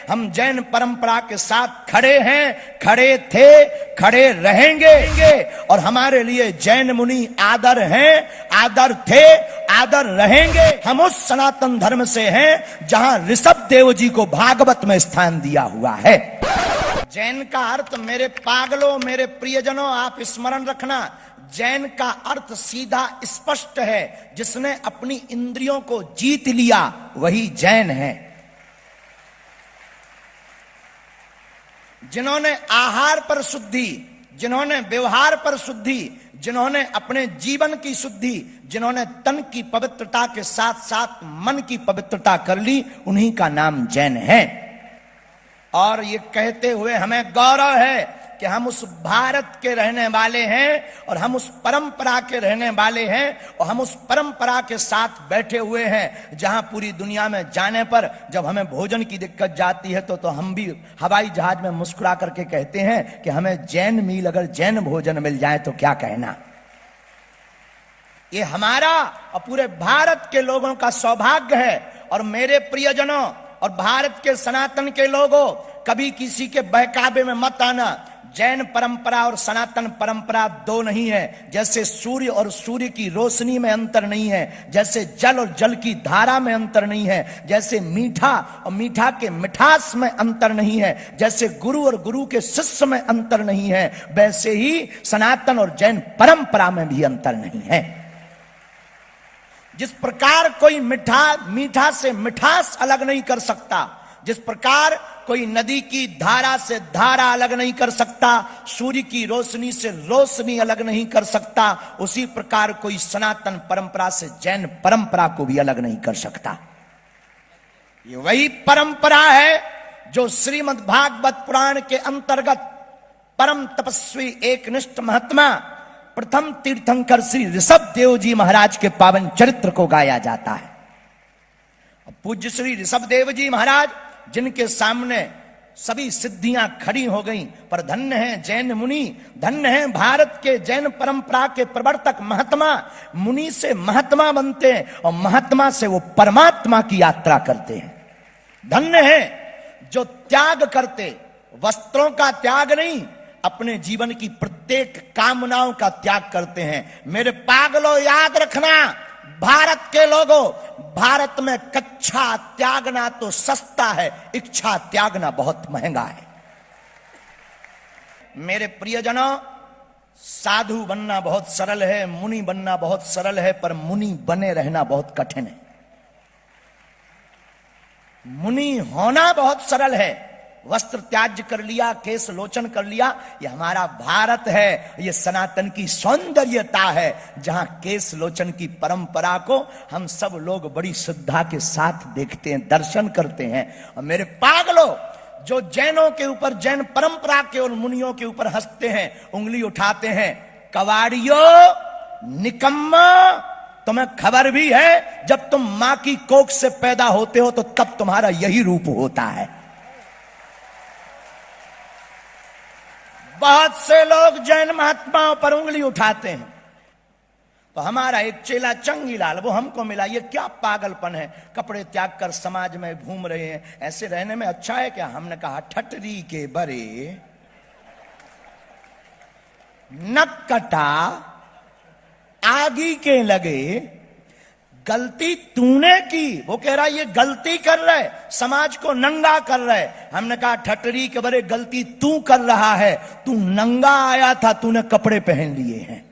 हम जैन परंपरा के साथ खड़े हैं, खड़े थे, खड़े रहेंगे। और हमारे लिए जैन मुनि आदर हैं, आदर थे, आदर रहेंगे। हम उस सनातन धर्म से हैं जहां ऋषभ देव जी को भागवत में स्थान दिया हुआ है। जैन का अर्थ, मेरे पागलों, मेरे प्रियजनों, आप स्मरण रखना, जैन का अर्थ सीधा स्पष्ट है। जिसने अपनी इंद्रियों को जीत लिया वही जैन है। जिन्होंने आहार पर शुद्धि, जिन्होंने व्यवहार पर शुद्धि, जिन्होंने अपने जीवन की शुद्धि, जिन्होंने तन की पवित्रता के साथ साथ मन की पवित्रता कर ली, उन्हीं का नाम जैन है। और ये कहते हुए हमें गौरव है कि हम उस भारत के रहने वाले हैं और हम उस परंपरा के रहने वाले हैं और हम उस परंपरा के साथ बैठे हुए हैं जहां पूरी दुनिया में जाने पर जब हमें भोजन की दिक्कत जाती है तो हम भी हवाई जहाज में मुस्कुरा करके कहते हैं कि हमें जैन मील, अगर जैन भोजन मिल जाए तो क्या कहना। ये हमारा और पूरे भारत के लोगों का सौभाग्य है। और मेरे प्रियजनों और भारत के सनातन के लोगों, कभी किसी के बहकावे में मत आना। जैन परंपरा और सनातन परंपरा दो नहीं है। जैसे सूर्य और सूर्य की रोशनी में अंतर नहीं है, जैसे जल और जल की धारा में अंतर नहीं है, जैसे मीठा और मीठा के मिठास में अंतर नहीं है, जैसे गुरु और गुरु के शिष्य में अंतर नहीं है, वैसे ही सनातन और जैन परंपरा में भी अंतर नहीं है। जिस प्रकार कोई मीठा से मिठास अलग नहीं कर सकता, जिस प्रकार कोई नदी की धारा से धारा अलग नहीं कर सकता, सूर्य की रोशनी से रोशनी अलग नहीं कर सकता, उसी प्रकार कोई सनातन परंपरा से जैन परंपरा को भी अलग नहीं कर सकता। ये वही परंपरा है जो श्रीमद् भागवत पुराण के अंतर्गत परम तपस्वी एकनिष्ठ महात्मा प्रथम तीर्थंकर श्री ऋषभ देव जी महाराज के पावन चरित्र को गाया जाता है। पूज्य श्री ऋषभ देव जी महाराज, जिनके सामने सभी सिद्धियां खड़ी हो गईं, पर धन्य हैं जैन मुनि, धन्य हैं भारत के जैन परंपरा के प्रवर्तक महात्मा। मुनि से महात्मा बनते हैं और महात्मा से वो परमात्मा की यात्रा करते हैं। धन्य हैं जो त्याग करते, वस्त्रों का त्याग नहीं, अपने जीवन की प्रत्येक कामनाओं का त्याग करते हैं। मेरे पागलों, याद रखना, भारत के लोगों, भारत में कच्छा त्यागना तो सस्ता है, इच्छा त्यागना बहुत महंगा है। मेरे प्रियजनों, साधु बनना बहुत सरल है, मुनि बनना बहुत सरल है, पर मुनि बने रहना बहुत कठिन है। मुनि होना बहुत सरल है, वस्त्र त्याज कर लिया, केश लोचन कर लिया, ये हमारा भारत है, ये सनातन की सौंदर्यता है, जहां केश लोचन की परंपरा को हम सब लोग बड़ी श्रद्धा के साथ देखते हैं, दर्शन करते हैं। और मेरे पागलों, जो जैनों के ऊपर, जैन परंपरा के और मुनियों के ऊपर हंसते हैं, उंगली उठाते हैं, कवाड़ियों, निकम्मा, तुम्हें खबर भी है जब तुम मां की कोख से पैदा होते हो तो तब तुम्हारा यही रूप होता है। बहुत से लोग जैन महात्माओं पर उंगली उठाते हैं। तो हमारा एक चेला चंगीलाल, वो हमको मिला, ये क्या पागलपन है, कपड़े त्याग कर समाज में घूम रहे हैं, ऐसे रहने में अच्छा है क्या? हमने कहा, ठटरी के बरे नक कटा आगी के लगे, गलती तूने की। वो कह रहा है ये गलती कर रहे, समाज को नंगा कर रहे। हमने कहा, ठटरी के बरे गलती तू कर रहा है, तू नंगा आया था, तूने कपड़े पहन लिए हैं।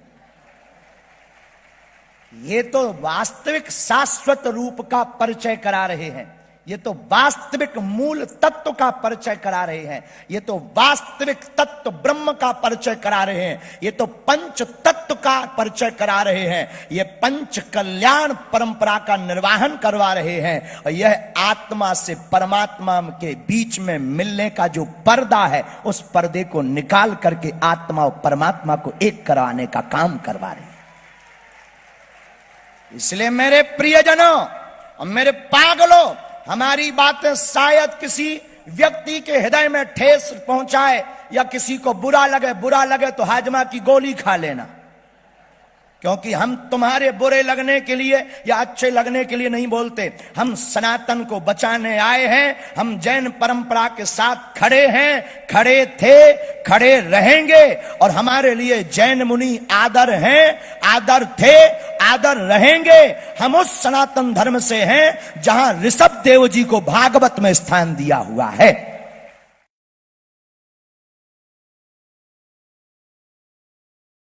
ये तो वास्तविक शाश्वत रूप का परिचय करा रहे हैं, ये तो वास्तविक मूल तत्व का परिचय करा रहे हैं, ये तो वास्तविक तत्व ब्रह्म का परिचय करा रहे हैं, ये तो पंच तत्व का परिचय करा रहे हैं, ये पंच कल्याण परंपरा का निर्वाहन करवा रहे हैं। और यह आत्मा से परमात्मा के बीच में मिलने का जो पर्दा है, उस पर्दे को निकाल करके आत्मा और परमात्मा को एक कराने का काम करवा रहे हैं। इसलिए मेरे प्रियजनों और मेरे पागलों, हमारी बातें शायद किसी व्यक्ति के हृदय में ठेस पहुंचाए या किसी को बुरा लगे तो हाजमा की गोली खा लेना। क्योंकि हम तुम्हारे बुरे लगने के लिए या अच्छे लगने के लिए नहीं बोलते। हम सनातन को बचाने आए हैं। हम जैन परंपरा के साथ खड़े हैं, खड़े थे, खड़े रहेंगे। और हमारे लिए जैन मुनि आदर हैं, आदर थे, आदर रहेंगे। हम उस सनातन धर्म से हैं जहां ऋषभ देव जी को भागवत में स्थान दिया हुआ है।